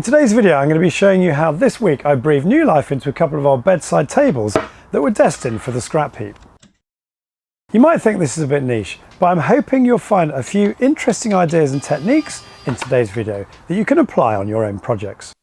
In today's video I'm going to be showing you how this week I breathed new life into a couple of our bedside tables that were destined for the scrap heap. You might think this is a bit niche, but I'm hoping you'll find a few interesting ideas and techniques in today's video that you can apply on your own projects.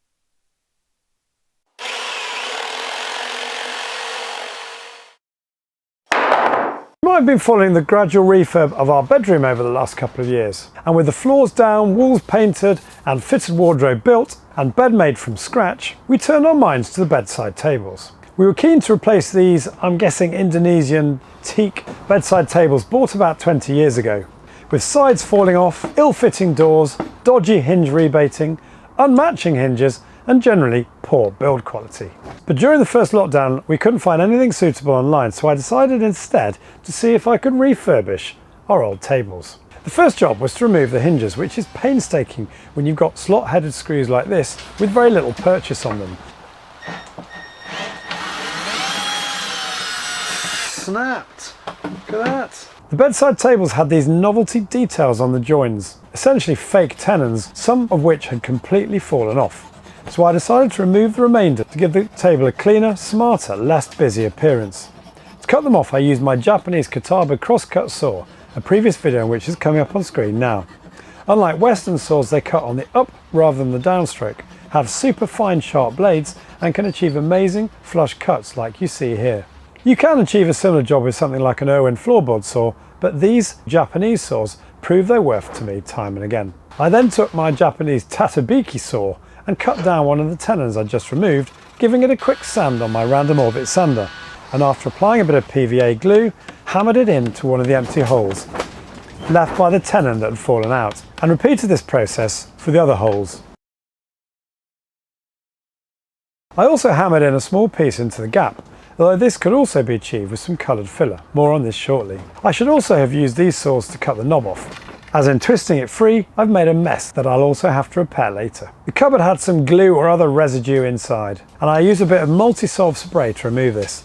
You might have been following the gradual refurb of our bedroom over the last couple of years, and with the floors down, walls painted and fitted wardrobe built and bed made from scratch, we turned our minds to the bedside tables. We were keen to replace these, I'm guessing Indonesian teak bedside tables bought about 20 years ago, with sides falling off, ill-fitting doors, dodgy hinge rebating, unmatching hinges and generally poor build quality. But during the first lockdown we couldn't find anything suitable online, so I decided instead to see if I could refurbish our old tables. The first job was to remove the hinges, which is painstaking when you've got slot-headed screws like this with very little purchase on them. Snapped! Look at that! The bedside tables had these novelty details on the joins, essentially fake tenons, some of which had completely fallen off. So I decided to remove the remainder to give the table a cleaner, smarter, less busy appearance. To cut them off I used my Japanese Kataba crosscut saw, a previous video in which is coming up on screen now. Unlike Western saws, they cut on the up rather than the downstroke, have super fine sharp blades and can achieve amazing flush cuts like you see here. You can achieve a similar job with something like an Owen floorboard saw, but these Japanese saws prove their worth to me time and again. I then took my Japanese Tatabiki saw and cut down one of the tenons I just removed, giving it a quick sand on my random orbit sander, and after applying a bit of PVA glue, hammered it into one of the empty holes left by the tenon that had fallen out, and repeated this process for the other holes. I also hammered in a small piece into the gap, although this could also be achieved with some coloured filler. More on this shortly. I should also have used these saws to cut the knob off, as in twisting it free I've made a mess that I'll also have to repair later. The cupboard had some glue or other residue inside, and I used a bit of Multisolve spray to remove this.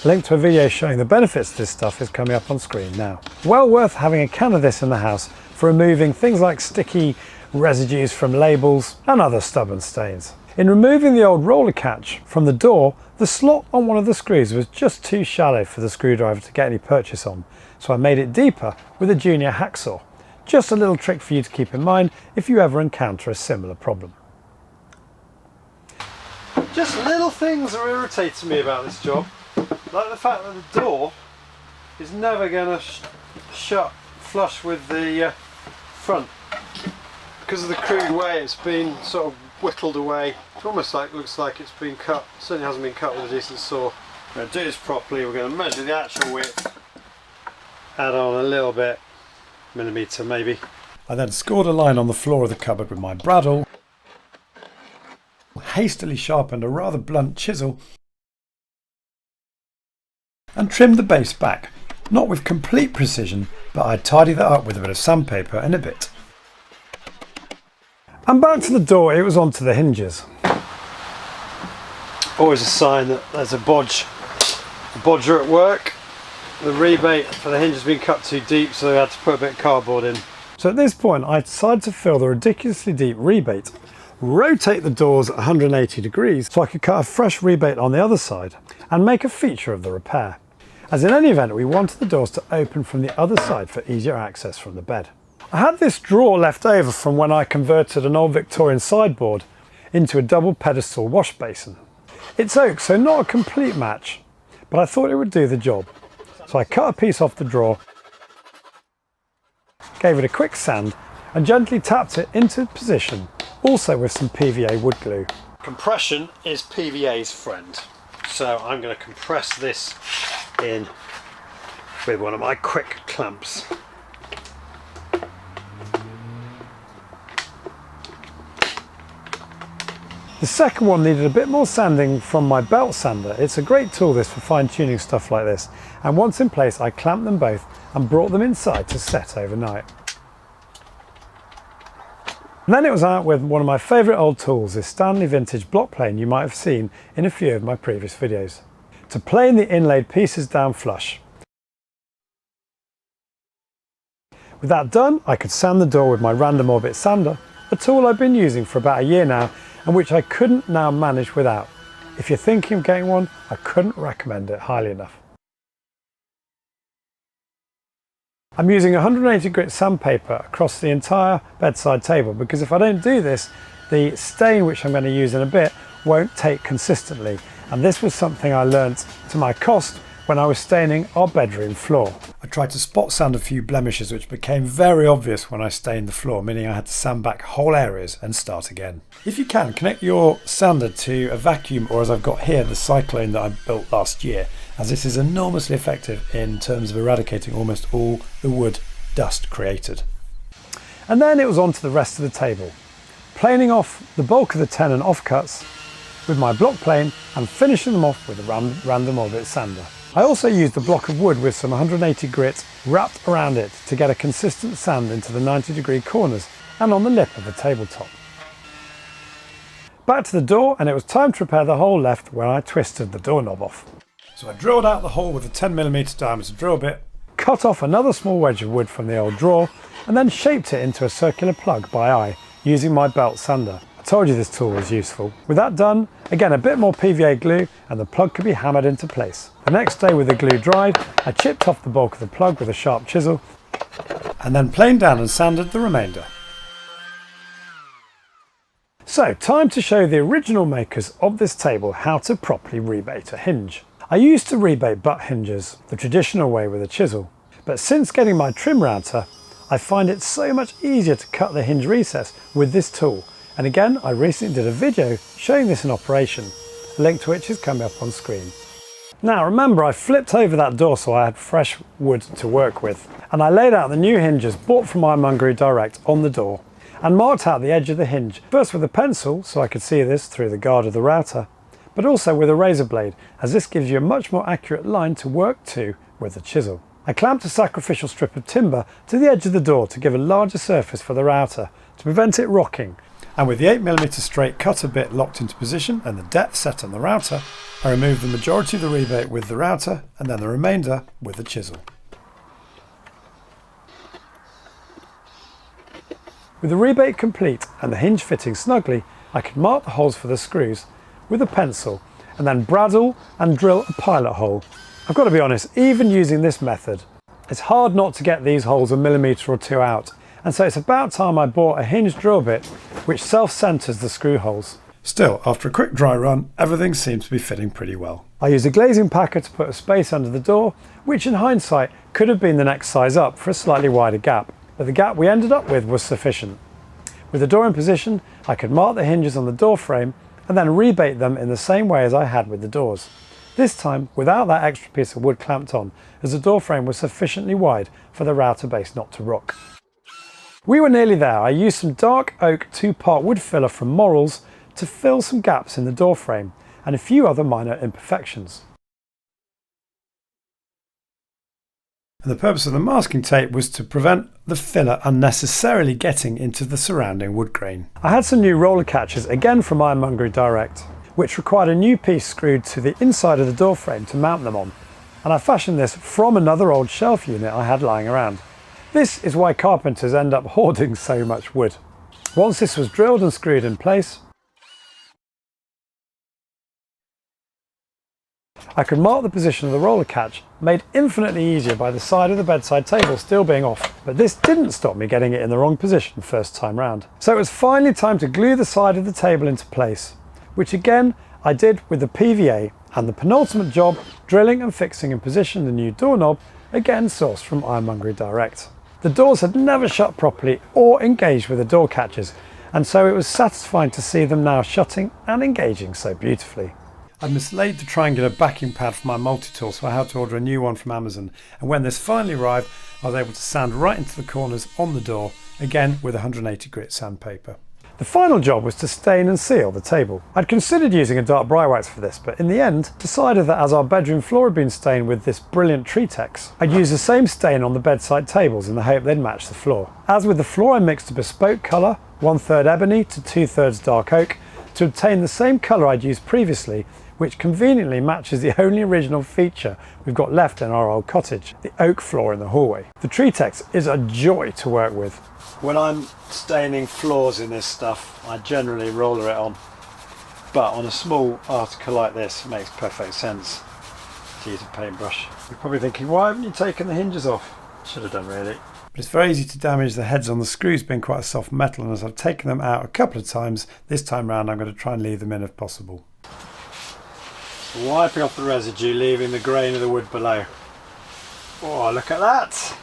A link to a video showing the benefits of this stuff is coming up on screen now. Well worth having a can of this in the house for removing things like sticky residues from labels and other stubborn stains. In removing the old roller catch from the door, the slot on one of the screws was just too shallow for the screwdriver to get any purchase on, so I made it deeper with a junior hacksaw. Just a little trick for you to keep in mind if you ever encounter a similar problem. Just little things are irritating me about this job, like the fact that the door is never going to shut flush with the front because of the crude way it's been sort of whittled away. It almost looks like it's been cut. It certainly hasn't been cut with a decent saw. We're going to do this properly. We're going to measure the actual width, add on a little bit, millimetre maybe. I then scored a line on the floor of the cupboard with my bradawl, hastily sharpened a rather blunt chisel and trimmed the base back. Not with complete precision, but I'd tidy that up with a bit of sandpaper in a bit. And back to the door, it was onto the hinges. Always a sign that there's a bodger at work. The rebate for the hinge has been cut too deep, so they had to put a bit of cardboard in. So at this point I decided to fill the ridiculously deep rebate, rotate the doors at 180 degrees so I could cut a fresh rebate on the other side and make a feature of the repair. As in any event, we wanted the doors to open from the other side for easier access from the bed. I had this drawer left over from when I converted an old Victorian sideboard into a double pedestal wash basin. It's oak, so not a complete match, but I thought it would do the job. So I cut a piece off the drawer, gave it a quick sand and gently tapped it into position, also with some PVA wood glue. Compression is PVA's friend, so I'm going to compress this in with one of my quick clamps. The second one needed a bit more sanding from my belt sander. It's a great tool this for fine-tuning stuff like this, and once in place I clamped them both and brought them inside to set overnight. And then it was out with one of my favourite old tools, this Stanley vintage block plane you might have seen in a few of my previous videos, to plane the inlaid pieces down flush. With that done, I could sand the door with my random orbit sander, a tool I've been using for about a year now and which I couldn't now manage without. If you're thinking of getting one, I couldn't recommend it highly enough. I'm using 180 grit sandpaper across the entire bedside table because if I don't do this, the stain which I'm going to use in a bit won't take consistently, and this was something I learnt to my cost when I was staining our bedroom floor. I tried to spot sand a few blemishes which became very obvious when I stained the floor, meaning I had to sand back whole areas and start again. If you can, connect your sander to a vacuum, or as I've got here, the cyclone that I built last year, as this is enormously effective in terms of eradicating almost all the wood dust created. And then it was on to the rest of the table, planing off the bulk of the tenon offcuts with my block plane and finishing them off with a random orbit sander. I also used a block of wood with some 180 grit wrapped around it to get a consistent sand into the 90-degree corners and on the lip of the tabletop. Back to the door, and it was time to repair the hole left where I twisted the doorknob off. So I drilled out the hole with a 10mm diameter drill bit, cut off another small wedge of wood from the old drawer, and then shaped it into a circular plug by eye using my belt sander. I told you this tool was useful. With that done, again a bit more PVA glue and the plug could be hammered into place. The next day, with the glue dried, I chipped off the bulk of the plug with a sharp chisel and then planed down and sanded the remainder. So, time to show the original makers of this table how to properly rebate a hinge. I used to rebate butt hinges the traditional way with a chisel, but since getting my trim router, I find it so much easier to cut the hinge recess with this tool. And again, I recently did a video showing this in operation, a link to which is coming up on screen. Now remember, I flipped over that door so I had fresh wood to work with, and I laid out the new hinges bought from Ironmongery Direct on the door and marked out the edge of the hinge, first with a pencil so I could see this through the guard of the router, but also with a razor blade, as this gives you a much more accurate line to work to with the chisel. I clamped a sacrificial strip of timber to the edge of the door to give a larger surface for the router to prevent it rocking, and with the 8mm straight cutter bit locked into position and the depth set on the router, I removed the majority of the rebate with the router and then the remainder with the chisel. With the rebate complete and the hinge fitting snugly, I could mark the holes for the screws with a pencil and then braddle and drill a pilot hole. I've got to be honest, even using this method, it's hard not to get these holes a millimetre or two out, and so it's about time I bought a hinge drill bit which self-centres the screw holes. Still, after a quick dry run, everything seems to be fitting pretty well. I used a glazing packer to put a space under the door, which in hindsight could have been the next size up for a slightly wider gap, but the gap we ended up with was sufficient. With the door in position, I could mark the hinges on the door frame and then rebate them in the same way as I had with the doors. This time without that extra piece of wood clamped on, as the door frame was sufficiently wide for the router base not to rock. We were nearly there. I used some dark oak 2-part wood filler from Morrill's to fill some gaps in the door frame and a few other minor imperfections. And the purpose of the masking tape was to prevent the filler unnecessarily getting into the surrounding wood grain. I had some new roller catchers, again from Ironmongery Direct, which required a new piece screwed to the inside of the door frame to mount them on, and I fashioned this from another old shelf unit I had lying around. This is why carpenters end up hoarding so much wood. Once this was drilled and screwed in place, I could mark the position of the roller catch, made infinitely easier by the side of the bedside table still being off, but this didn't stop me getting it in the wrong position first time round. So it was finally time to glue the side of the table into place, which again I did with the PVA, and the penultimate job, drilling and fixing in position the new doorknob, again sourced from Ironmongery Direct. The doors had never shut properly or engaged with the door catches, and so it was satisfying to see them now shutting and engaging so beautifully. I'd mislaid the triangular backing pad for my multi-tool, so I had to order a new one from Amazon, and when this finally arrived I was able to sand right into the corners on the door, again with 180 grit sandpaper. The final job was to stain and seal the table. I'd considered using a dark DIYte for this, but in the end decided that as our bedroom floor had been stained with this brilliant Treatex, I'd use the same stain on the bedside tables in the hope they'd match the floor. As with the floor, I mixed a bespoke colour, 1/3 ebony to 2/3 dark oak, to obtain the same colour I'd used previously, which conveniently matches the only original feature we've got left in our old cottage, the oak floor in the hallway. The Treatex is a joy to work with. When I'm staining floors in this stuff, I generally roller it on. but on a small article like this, it makes perfect sense to use a paintbrush. You're probably thinking, why haven't you taken the hinges off? Should have done really. But it's very easy to damage the heads on the screws being quite a soft metal, and as I've taken them out a couple of times, this time round I'm going to try and leave them in if possible. So wiping off the residue, leaving the grain of the wood below. Oh, look at that!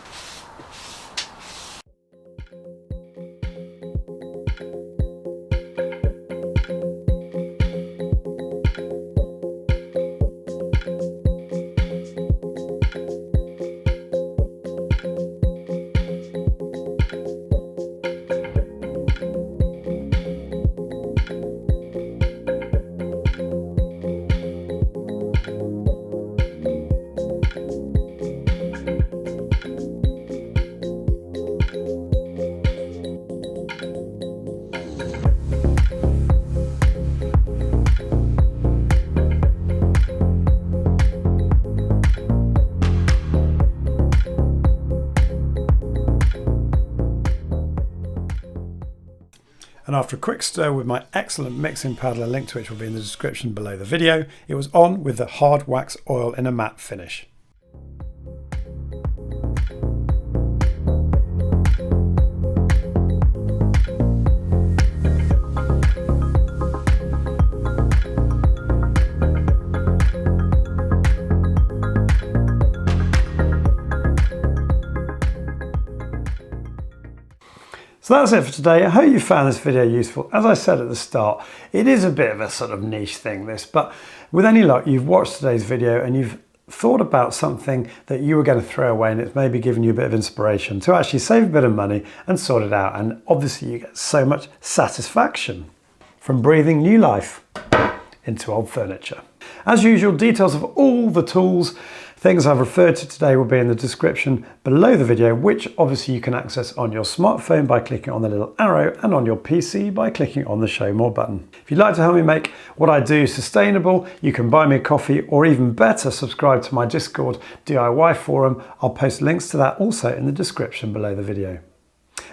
And after a quick stir with my excellent mixing powder, a link to which will be in the description below the video, it was on with the hard wax oil in a matte finish. So that's it for today. I hope you found this video useful. As I said at the start, it is a bit of a sort of niche thing, this, but with any luck, you've watched today's video and you've thought about something that you were going to throw away, and it's maybe given you a bit of inspiration to actually save a bit of money and sort it out. And obviously you get so much satisfaction from breathing new life into old furniture. As usual, details of all the tools, things I've referred to today will be in the description below the video, which obviously you can access on your smartphone by clicking on the little arrow, and on your PC by clicking on the Show More button. If you'd like to help me make what I do sustainable, you can buy me a coffee, or even better, subscribe to my Discord DIY forum. I'll post links to that also in the description below the video.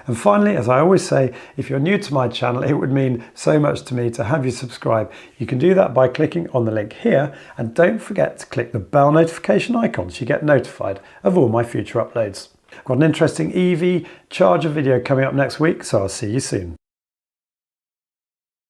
And finally, as I always say, if you're new to my channel, it would mean so much to me to have you subscribe. You can do that by clicking on the link here, and don't forget to click the bell notification icon so you get notified of all my future uploads. I've got an interesting EV charger video coming up next week, so I'll see you soon.